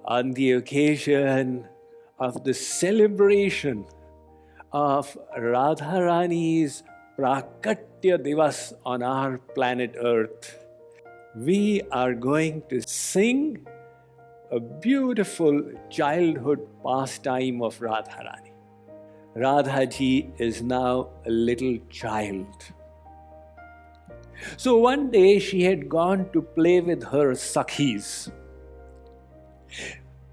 on the occasion of the celebration of Radha Rani's prakatya divas on our planet Earth, we are going to sing a beautiful childhood pastime of Radha Rani. Radha ji is now a little child. So one day she had gone to play with her sakhis.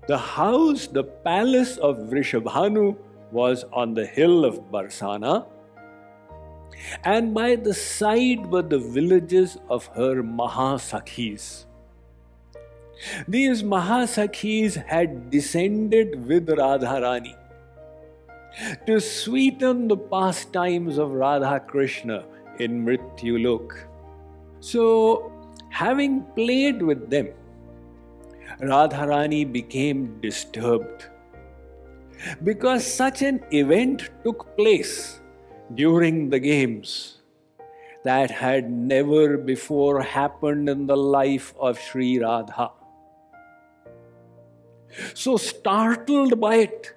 The house, the palace of Vrishabhanu was on the hill of Barsana, and by the side were the villages of her Mahasakhis. These Mahasakhis had descended with Radha Rani to sweeten the pastimes of Radha Krishna in Mrityulok. So, having played with them, Radha Rani became disturbed because such an event took place during the games that had never before happened in the life of Shri Radha. So startled by it,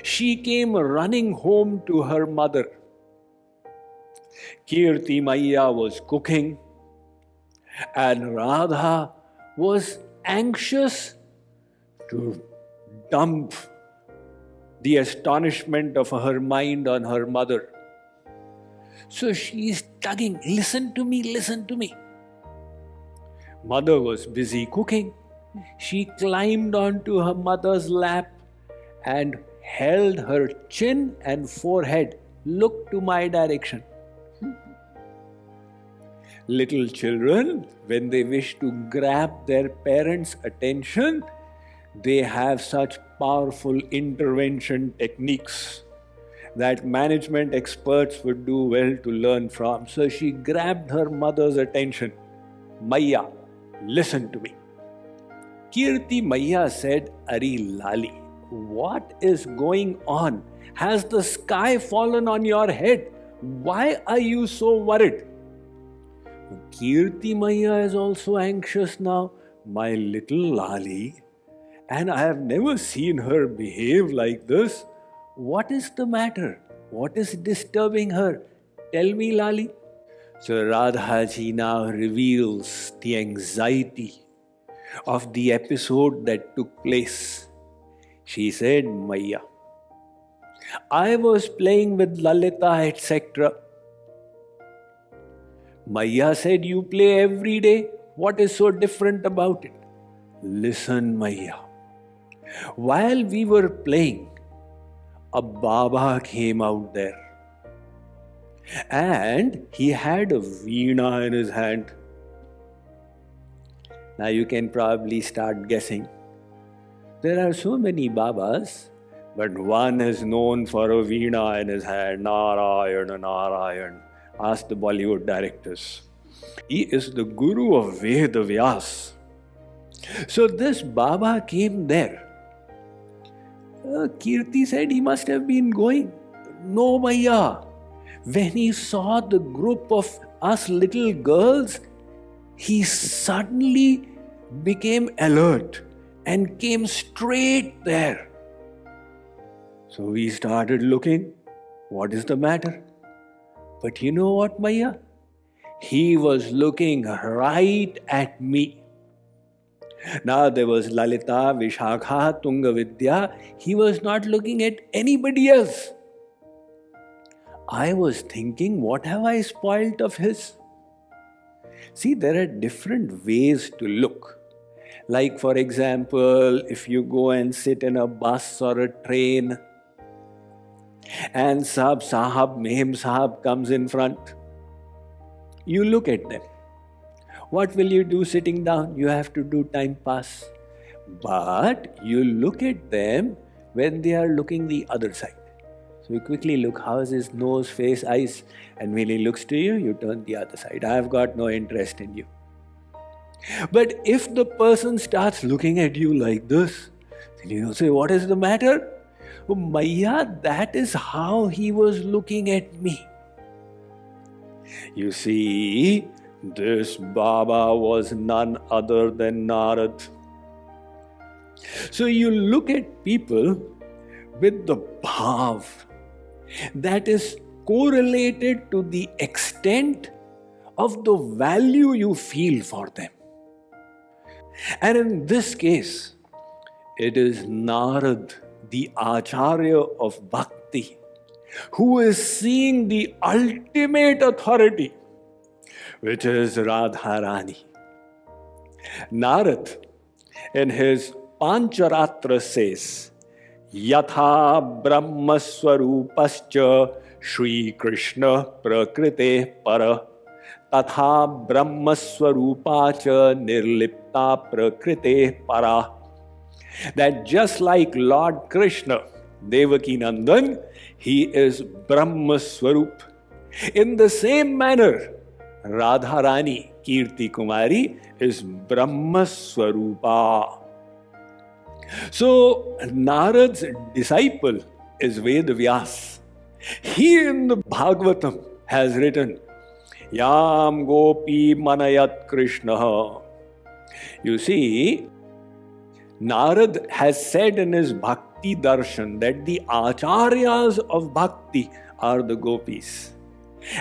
she came running home to her mother. Kirti Maiya was cooking, and Radha was anxious to dump the astonishment of her mind on her mother. So she is tugging, listen to me, listen to me. Mother was busy cooking. She climbed onto her mother's lap and held her chin and forehead. Look to my direction. Little children, when they wish to grab their parents' attention, they have such powerful intervention techniques that management experts would do well to learn from. So she grabbed her mother's attention. Maiya, listen to me. Kirti Maiya said, Ari Lali, what is going on? Has the sky fallen on your head? Why are you so worried? Kirti Maiya is also anxious now. My little Lali, and I have never seen her behave like this. What is the matter? What is disturbing her? Tell me, Lali. So Radha ji now reveals the anxiety of the episode that took place. She said, Maiya, I was playing with Lalita, etc. Maiya said, you play every day. What is so different about it? Listen, Maiya. While we were playing, a Baba came out there. And he had a veena in his hand. Now you can probably start guessing. There are so many Babas, but one is known for a veena in his hand. Narayana, Narayana. Ask the Bollywood directors. He is the guru of Veda Vyas. So this Baba came there. Kirti said he must have been going. No, Maiya. When he saw the group of us little girls, he suddenly became alert and came straight there. So we started looking. What is the matter? But you know what, Maiya? He was looking right at me. Now there was Lalita, Vishakha, Tunga Vidya. He was not looking at anybody else. I was thinking, what have I spoilt of his? See, there are different ways to look. Like, for example, if you go and sit in a bus or a train, and Sahab, Mehim Sahab comes in front, you look at them. What will you do sitting down? You have to do time pass. But you look at them when they are looking the other side. So you quickly look, how is his nose, face, eyes? And when he looks to you, you turn the other side. I have got no interest in you. But if the person starts looking at you like this, then you say, what is the matter? Oh, Maiya, that is how he was looking at me. You see, this Baba was none other than Narad. So you look at people with the bhav that is correlated to the extent of the value you feel for them. And in this case, it is Narad, the Acharya of Bhakti, who is seeing the ultimate authority, which is Radha Rani. Narad, in his Pancharatra, says, Yatha Brahma Swarupascha Shri Krishna Prakrite Para Tatha Brahma Swarupacha Nirlipta Prakrite Para. That just like Lord Krishna, Devaki Nandan, he is Brahma Swarup. In the same manner, Radha Rani, Kirti Kumari, is Brahma Swarupa. So, Narad's disciple is Ved Vyas. He in the Bhagavatam has written, Yam Gopi Manayat Krishna. You see, Narad has said in his Bhakti Darshan that the Acharyas of Bhakti are the gopis.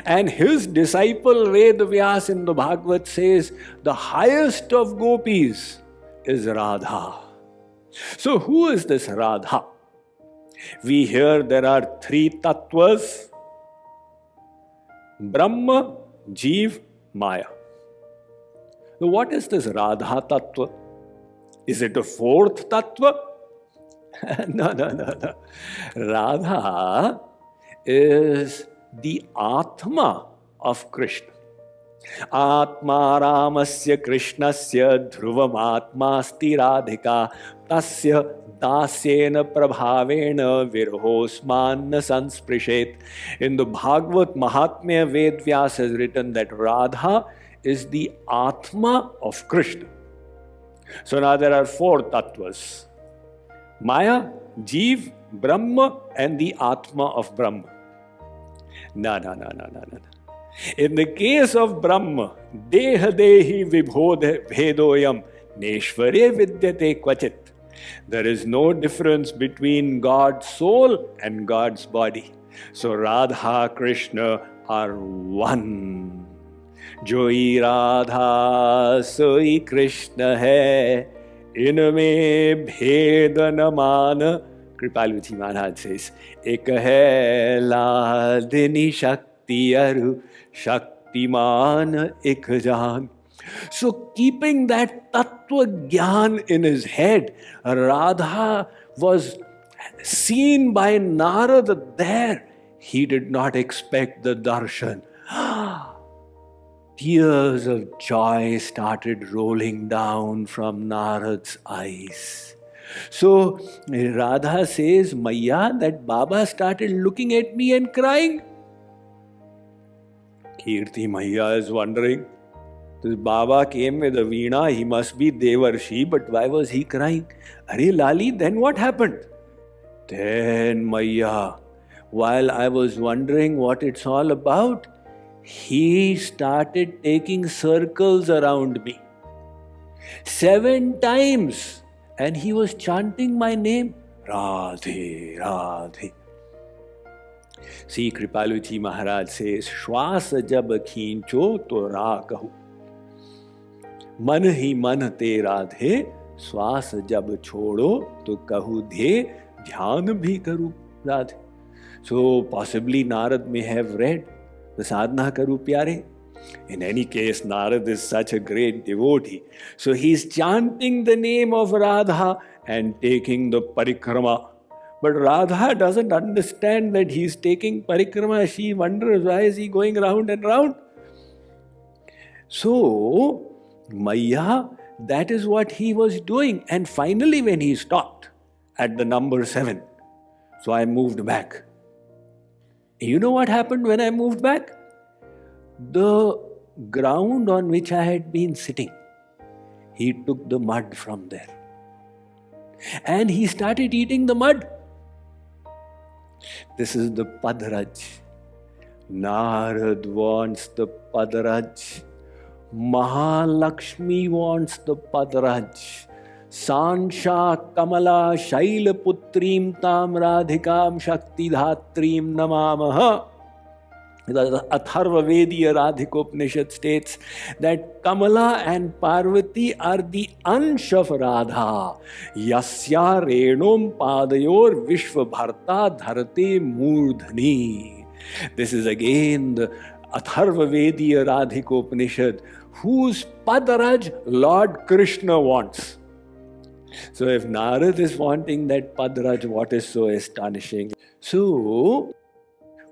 And his disciple Ved Vyas in the Bhagavad says the highest of gopis is Radha. So who is this Radha? We hear there are three tattvas: Brahma, Jeev, Maya. So what is this Radha tattva? Is it a fourth tattva? No. Radha is the Atma of Krishna. Atma Ramasya Krishnasya Dhruvam Atmasti Radhika Tasya Dasyena Prabhavena Virhosmanna Sansprishet. In the Bhagavad Mahatmya, Ved Vyas has written that Radha is the Atma of Krishna. So now there are four tattvas: Maya, Jeev, Brahma, and the Atma of Brahma. No. In the case of Brahma, Deha Dehi Vibhodhe Bhedoyam Neshvare Vidyate Kvachit. There is no difference between God's soul and God's body. So Radha, Krishna are one. Joi Radha Soi Krishna hai, inme bhed na maan. Kripaluji Maharaj says, Ek hai ladini shakti aru shaktiman ek jaan. So keeping that tattva gyan in his head, Radha was seen by Narada there. He did not expect the darshan. Tears of joy started rolling down from Narad's eyes. So Radha says, Maya, that Baba started looking at me and crying. Kirti Maya is wondering, this Baba came with a veena, he must be Devarshi, but why was he crying? Are Lali, then what happened? Then Maya, while I was wondering what it's all about, he started taking circles around me 7 times, and he was chanting my name, Radhe, Radhe. See, Kripaluji Maharaj says, Shwasa jab khincho to ra kahu. Man hi man te Radhe, Swasa jab chodo to kahu dhe, dhyan bhi karu Radhe. So possibly Narad may have read the sadhana karu pyare. In any case, Narad is such a great devotee. So he's chanting the name of Radha and taking the parikrama. But Radha doesn't understand that he's taking parikrama. She wonders, why is he going round and round? So, Maya, that is what he was doing. And finally when he stopped at the number 7, so I moved back. You know what happened when I moved back? The ground on which I had been sitting, he took the mud from there. And he started eating the mud. This is the Padraj. Narad wants the Padraj. Mahalakshmi wants the Padraj. Sansha Kamala Shaila Putrim Tam Radhikam Shakti Dhatrim Namamaha. The Atharva Vediya Radhikopanishad states that Kamala and Parvati are the Ansh of Radha. Yasya Renum Padayor Vishva Bharta Dharate Murdhani. This is again the Atharva Vediya Radhikopanishad, whose Padaraj Lord Krishna wants. So if Narad is wanting that Padaraj, what is so astonishing? So,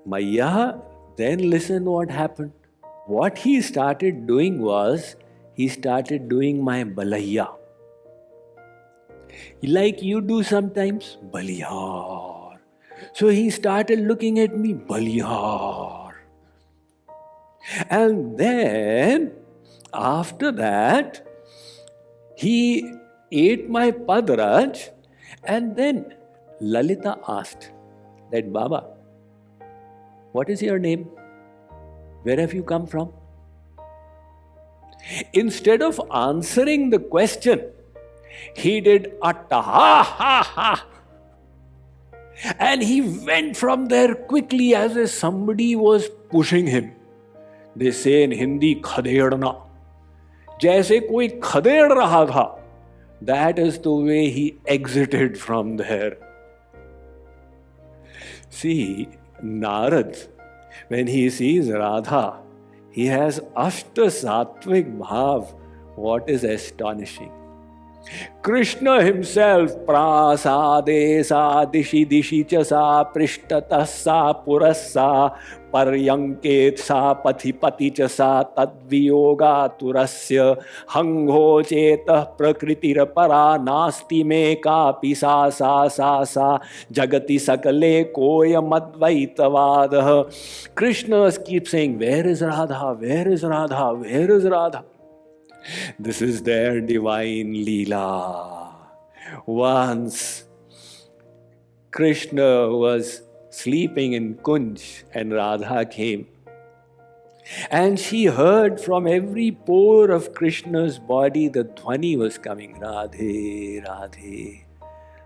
Maya, then listen what happened. What he started doing was, he started doing my balayya. Like you do sometimes, balyar. So he started looking at me, balyar. And then, after that, he ate my padaraj, and then Lalita asked that, Baba, what is your name? Where have you come from? Instead of answering the question, he did atta ha ha ha. And he went from there quickly as if somebody was pushing him. They say in Hindi, khadedna. Jaise koi khaded raha tha. That is the way he exited from there. See, Narad, when he sees Radha, he has Ashta Satvik Bhav. What is astonishing? Krishna himself, prasade sa dishi dishi cha sa prishtata sa purasa paryanket sa pathi pati cha sa tadviyoga turasya hangho chetah prakritira para nasti me kapi sa jagati sakale koyam advaitavadah. Krishna keeps saying, where is Radha? Where is Radha? Where is Radha? This is their divine Leela. Once Krishna was sleeping in Kunj and Radha came. And she heard from every pore of Krishna's body the dhwani was coming. Radhe, Radhe.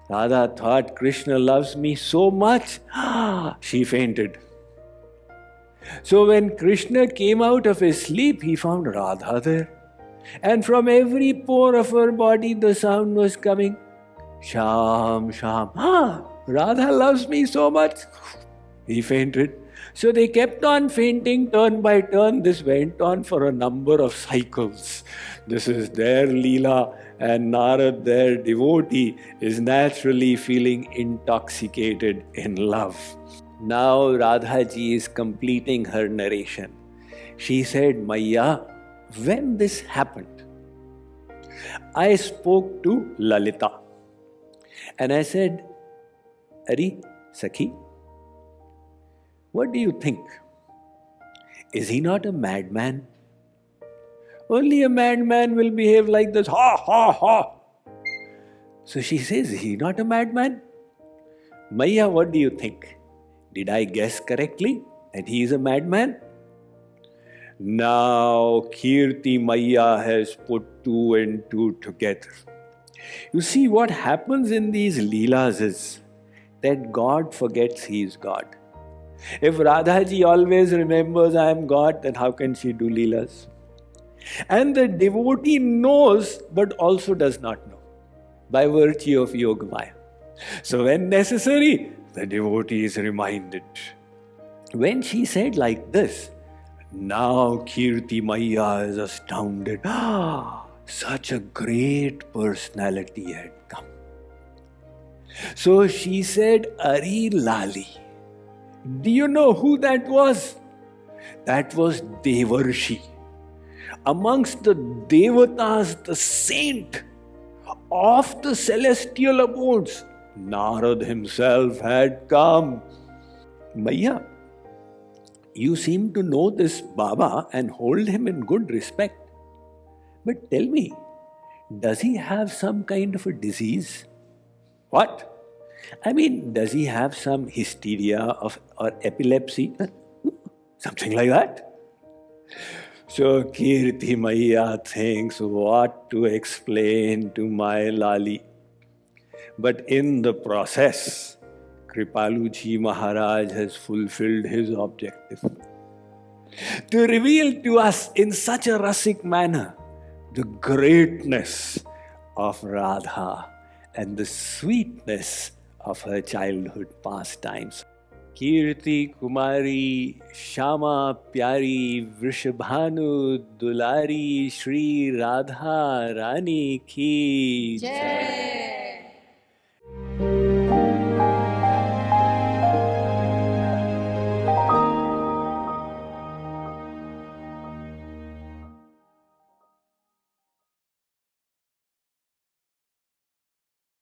Radha thought, Krishna loves me so much. She fainted. So when Krishna came out of his sleep, he found Radha there. And from every pore of her body, the sound was coming. Sham, Sham. Radha loves me so much. He fainted. So they kept on fainting turn by turn. This went on for a number of cycles. This is their Leela, and Narad, their devotee, is naturally feeling intoxicated in love. Now Radha ji is completing her narration. She said, Maya, when this happened, I spoke to Lalita and I said, Ari, Sakhi, what do you think? Is he not a madman? Only a madman will behave like this, ha ha ha. So she says, is he not a madman? Maya, what do you think? Did I guess correctly that he is a madman? Now Kirti Maya has put 2 and 2 together. You see, what happens in these Leelas is that God forgets he is God. If Radhaji always remembers I am God, then how can she do Leelas? And the devotee knows but also does not know by virtue of Yoga Maya. So when necessary, the devotee is reminded. When she said like this, now Kirti Maya is astounded. Such a great personality had come. So she said, Ari Lali. Do you know who that was? That was Devarshi. Amongst the Devatas, the saint of the celestial abodes, Narad himself had come. Maya, you seem to know this Baba and hold him in good respect. But tell me, does he have some kind of a disease? What? I mean, does he have some hysteria or epilepsy? Something like that? So Kirti Maiya thinks what to explain to my Lali. But in the process, Kripaluji Maharaj has fulfilled his objective to reveal to us in such a rasik manner the greatness of Radha and the sweetness of her childhood pastimes. Kirti Kumari Shama Pyari Vrishabhanu Dulari Shri Radha Rani Ki Jai.